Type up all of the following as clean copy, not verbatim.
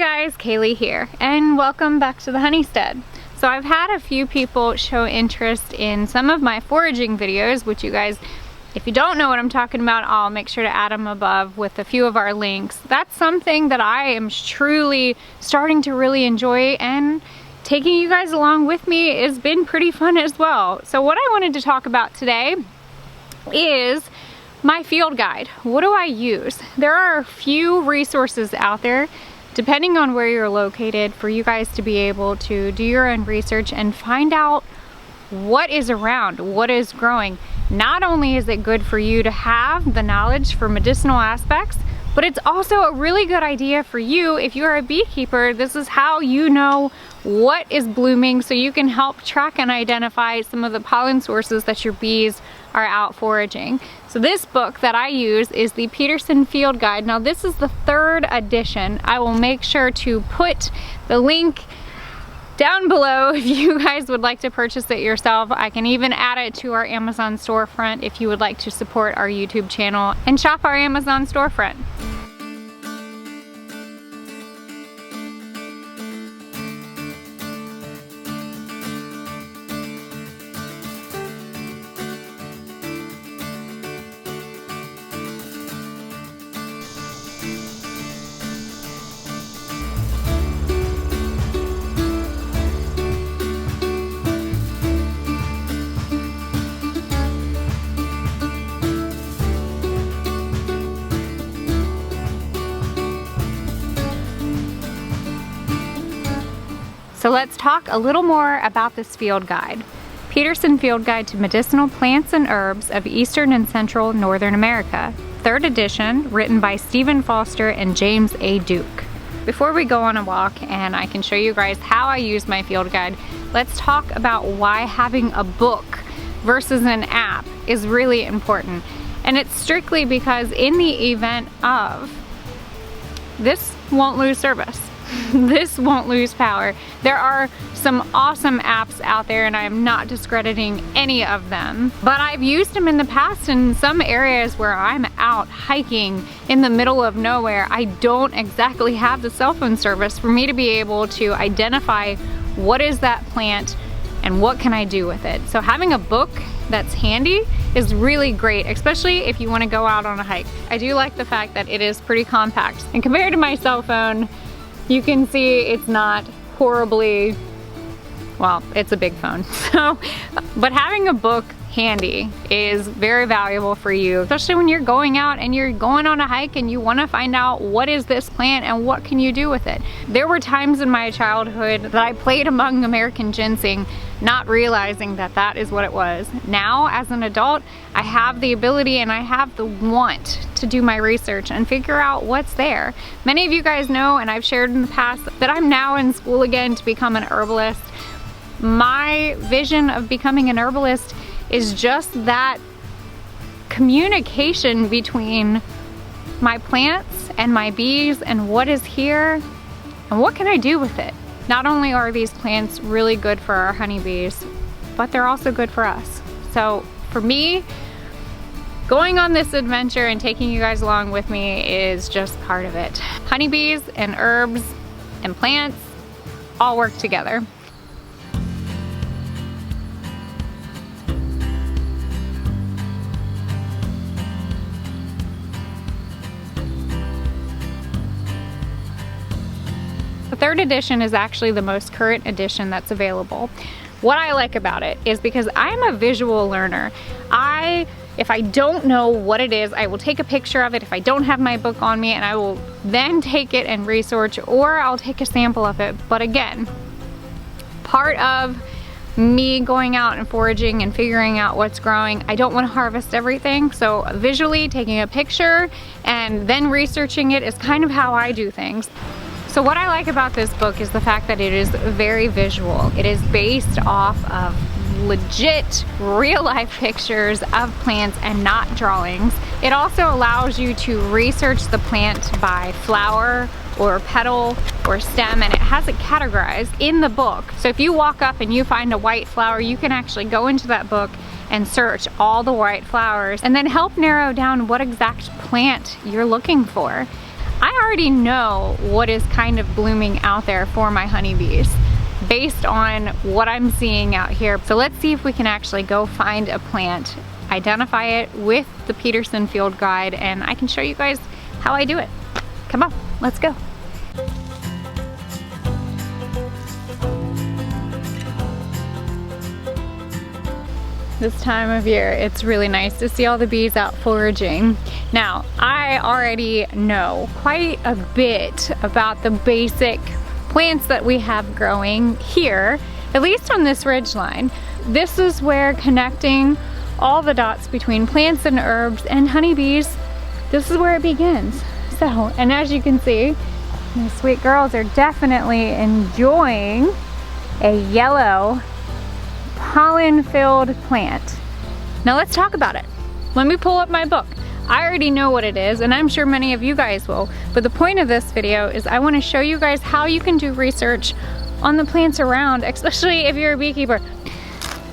guys, Kaylee here, and welcome back to the Honeystead. So I've had a few people show interest in some of my foraging videos, which you guys, if you don't know what I'm talking about, I'll make sure to add them above with a few of our links. That's something that I am truly starting to really enjoy, and taking you guys along with me has been pretty fun as well. So what I wanted to talk about today is my field guide. What do I use? There are a few resources out there, depending on where you're located, for you guys to be able to do your own research and find out what is around, what is growing. Not only is it good for you to have the knowledge for medicinal aspects, but it's also a really good idea for you if you're a beekeeper. This is how you know what is blooming, so you can help track and identify some of the pollen sources that your bees are out foraging. So this book that I use is the Peterson Field Guide. Now this is the 3rd edition. I will make sure to put the link down below if you guys would like to purchase it yourself. I can even add it to our Amazon storefront if you would like to support our YouTube channel and shop our Amazon storefront. So let's talk a little more about this field guide. Peterson Field Guide to Medicinal Plants and Herbs of Eastern and Central Northern America, 3rd edition, written by Stephen Foster and James A. Duke. Before we go on a walk and I can show you guys how I use my field guide, let's talk about why having a book versus an app is really important. And it's strictly because in the event of, this won't lose service. This won't lose power. There are some awesome apps out there, and I am not discrediting any of them, but I've used them in the past in some areas where I'm out hiking in the middle of nowhere. I don't exactly have the cell phone service for me to be able to identify what is that plant and what can I do with it. So having a book that's handy is really great, especially if you want to go out on a hike. I do like the fact that it is pretty compact, and compared to my cell phone, you can see it's not horribly, well, it's a big phone. So, but having a book handy is very valuable for you, especially when you're going out and you're going on a hike and you want to find out what is this plant and what can you do with it. There were times in my childhood that I played among American ginseng, not realizing that that is what it was. Now, as an adult, I have the ability and I have the want to do my research and figure out what's there. Many of you guys know, and I've shared in the past, that I'm now in school again to become an herbalist. My vision of becoming an herbalist is just that communication between my plants and my bees and what is here and what can I do with it. Not only are these plants really good for our honeybees, but they're also good for us. So for me, going on this adventure and taking you guys along with me is just part of it. Honeybees and herbs and plants all work together. The 3rd edition is actually the most current edition that's available. What I like about it is because I'm a visual learner. If I don't know what it is, I will take a picture of it if I don't have my book on me, and I will then take it and research, or I'll take a sample of it. But again, part of me going out and foraging and figuring out what's growing, I don't want to harvest everything, so visually taking a picture and then researching it is kind of how I do things. So what I like about this book is the fact that it is very visual. It is based off of legit real-life pictures of plants and not drawings. It also allows you to research the plant by flower or petal or stem, and it has it categorized in the book. So if you walk up and you find a white flower, you can actually go into that book and search all the white flowers and then help narrow down what exact plant you're looking for. I already know what is kind of blooming out there for my honeybees based on what I'm seeing out here. So let's see if we can actually go find a plant, identify it with the Peterson field guide, and I can show you guys how I do it. Come on, let's go. This time of year, it's really nice to see all the bees out foraging. Now, I already know quite a bit about the basic plants that we have growing here, at least on this ridge line. This is where connecting all the dots between plants and herbs and honeybees, this is where it begins. So, and as you can see, the sweet girls are definitely enjoying a yellow pollen-filled plant. Now let's talk about it. Let me pull up my book. I already know what it is, and I'm sure many of you guys will, but the point of this video is I want to show you guys how you can do research on the plants around, especially if you're a beekeeper.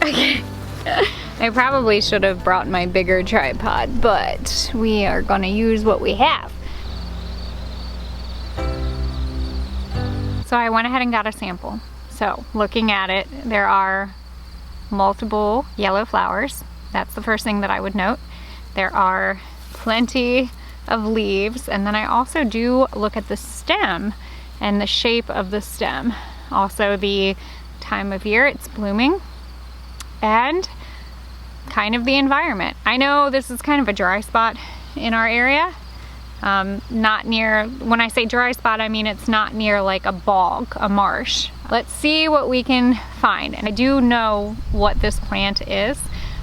Okay. I probably should have brought my bigger tripod, but we are gonna use what we have. So I went ahead and got a sample. So looking at it, there are multiple yellow flowers. That's the first thing that I would note. There are plenty of leaves, and then I also do look at the stem and the shape of the stem. Also the time of year it's blooming, and kind of the environment. I know this is kind of a dry spot in our area. Not near, when I say dry spot, I mean it's not near like a bog, a marsh. Let's see what we can find. And I do know what this plant is,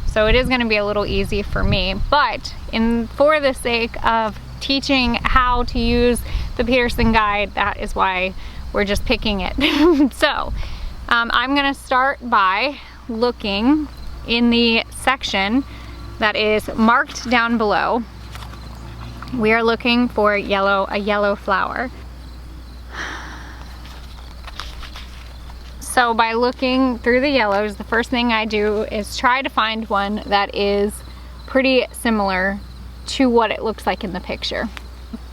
so it is going to be a little easy for me. But for the sake of teaching how to use the Peterson guide, that is why we're just picking it. So I'm going to start by looking in the section that is marked down below. We are looking for a yellow flower. So by looking through the yellows, the first thing I do is try to find one that is pretty similar to what it looks like in the picture.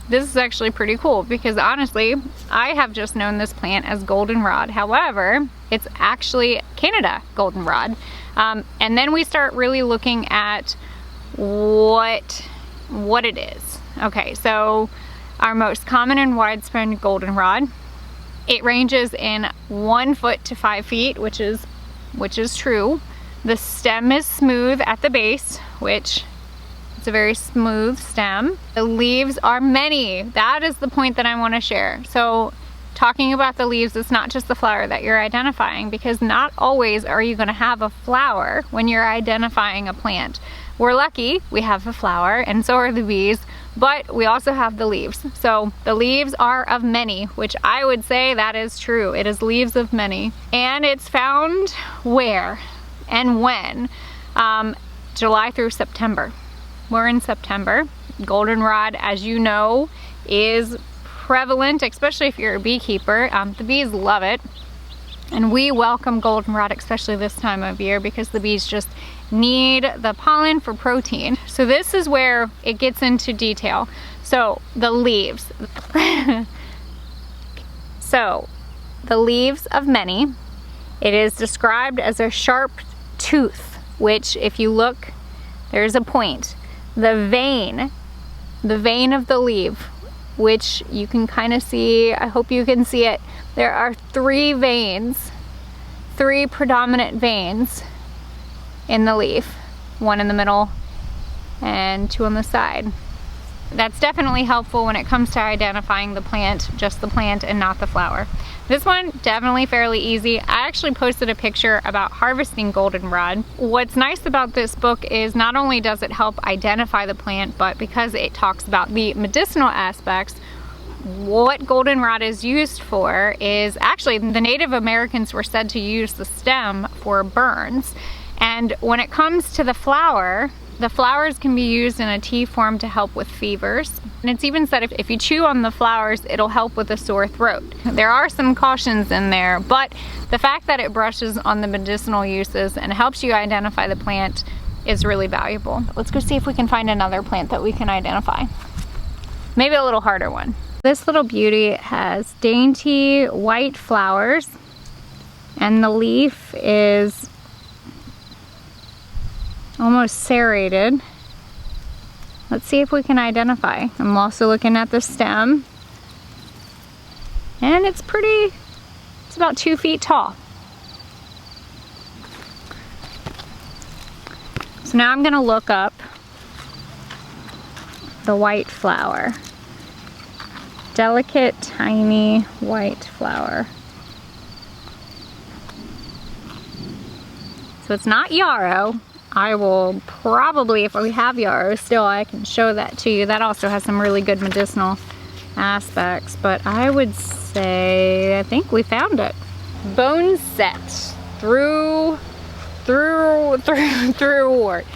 This is actually pretty cool because honestly, I have just known this plant as goldenrod. However, it's actually Canada goldenrod. And then we start really looking at what it is. Okay, so our most common and widespread goldenrod, it ranges in 1 foot to 5 feet, which is true. The stem is smooth at the base, which it's a very smooth stem. The leaves are many. That is the point that I want to share. So talking about the leaves, it's not just the flower that you're identifying, because not always are you going to have a flower when you're identifying a plant. We're lucky we have a flower, and so are the bees, but we also have the leaves. So the leaves are of many, which I would say that is true. It is leaves of many. And it's found where and when? July through September. We're in September. Goldenrod, as you know, is prevalent, especially if you're a beekeeper. The bees love it. And we welcome goldenrod, especially this time of year, because the bees just need the pollen for protein. So this is where it gets into detail. So the leaves. So the leaves of many, it is described as a sharp tooth, which if you look, there's a point. The vein of the leaf, which you can kind of see, I hope you can see it. There are 3 veins, 3 predominant veins in the leaf, 1 in the middle and 2 on the side. That's definitely helpful when it comes to identifying the plant, just the plant and not the flower. This one, definitely fairly easy. I actually posted a picture about harvesting goldenrod. What's nice about this book is not only does it help identify the plant, but because it talks about the medicinal aspects, what goldenrod is used for is actually the Native Americans were said to use the stem for burns. And when it comes to the flower, the flowers can be used in a tea form to help with fevers. And it's even said if you chew on the flowers, it'll help with a sore throat. There are some cautions in there, but the fact that it brushes on the medicinal uses and helps you identify the plant is really valuable. Let's go see if we can find another plant that we can identify. Maybe a little harder one. This little beauty has dainty white flowers, and the leaf is almost serrated. Let's see if we can identify. I'm also looking at the stem, and it's about 2 feet tall. So now I'm gonna look up the white flower. Delicate, tiny white flower. So it's not yarrow. I will probably, if we have yarrow still, I can show that to you. That also has some really good medicinal aspects, but I would say, I think we found it. Boneset through wart.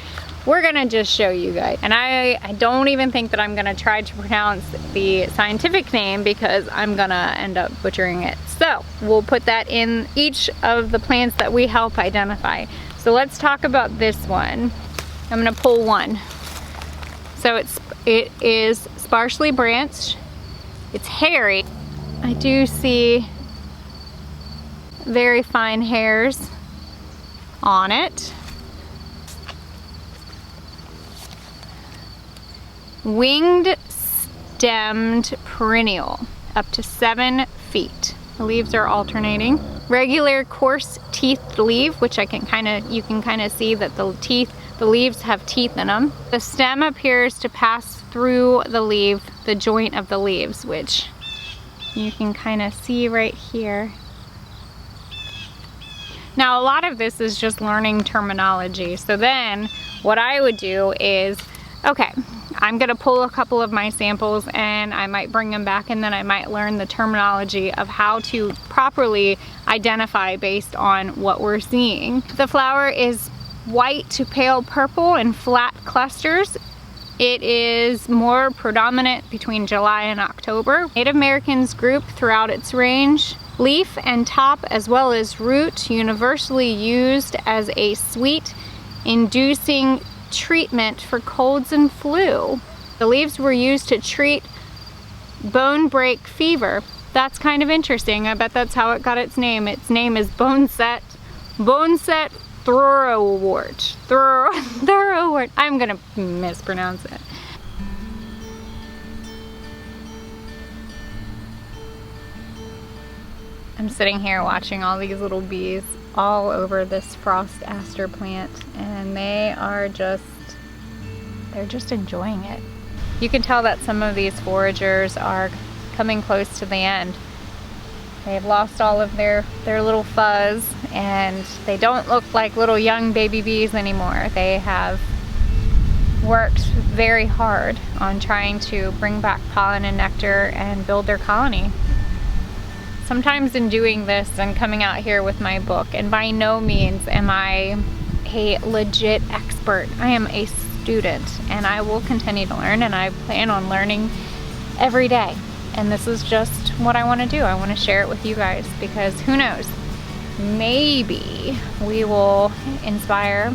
We're gonna just show you guys. And I don't even think that I'm gonna try to pronounce the scientific name because I'm gonna end up butchering it. So we'll put that in each of the plants that we help identify. So let's talk about this one. I'm gonna pull one. So it is sparsely branched. It's hairy. I do see very fine hairs on it. Winged stemmed perennial, up to 7 feet. The leaves are alternating. Regular coarse teethed leaf, which you can kind of see that the leaves have teeth in them. The stem appears to pass through the leaf, the joint of the leaves, which you can kind of see right here. Now, a lot of this is just learning terminology. So then what I would do is, okay, I'm gonna pull a couple of my samples and I might bring them back, and then I might learn the terminology of how to properly identify based on what we're seeing. The flower is white to pale purple in flat clusters. It is more predominant between July and October. Native Americans group throughout its range. Leaf and top as well as root universally used as a sweet inducing treatment for colds and flu. The leaves were used to treat bone break fever. That's kind of interesting. I bet that's how it got its name. Its name is Boneset. Boneset thorowort. Thorowort. I'm gonna mispronounce it. I'm sitting here watching all these little bees all over this frost aster plant, and they're just enjoying it. You can tell that some of these foragers are coming close to the end. They've lost all of their little fuzz, and they don't look like little young baby bees anymore. They have worked very hard on trying to bring back pollen and nectar and build their colony. Sometimes in doing this and coming out here with my book, and by no means am I a legit expert. I am a student, and I will continue to learn, and I plan on learning every day. And this is just what I want to do. I want to share it with you guys, because who knows, maybe we will inspire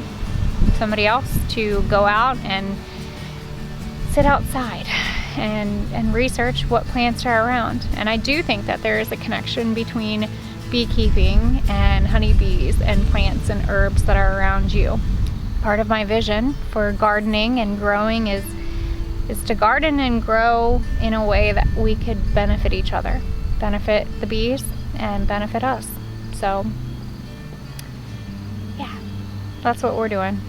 somebody else to go out and sit outside and research what plants are around. And I do think that there is a connection between beekeeping and honeybees and plants and herbs that are around you. Part of my vision for gardening and growing is to garden and grow in a way that we could benefit each other, benefit the bees and benefit us. So yeah, that's what we're doing.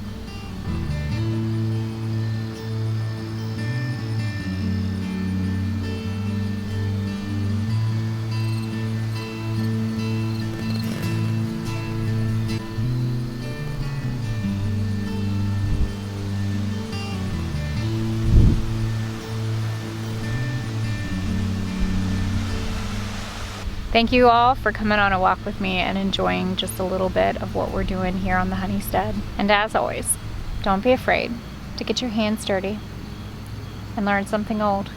Thank you all for coming on a walk with me and enjoying just a little bit of what we're doing here on the Honeystead. And as always, don't be afraid to get your hands dirty and learn something old.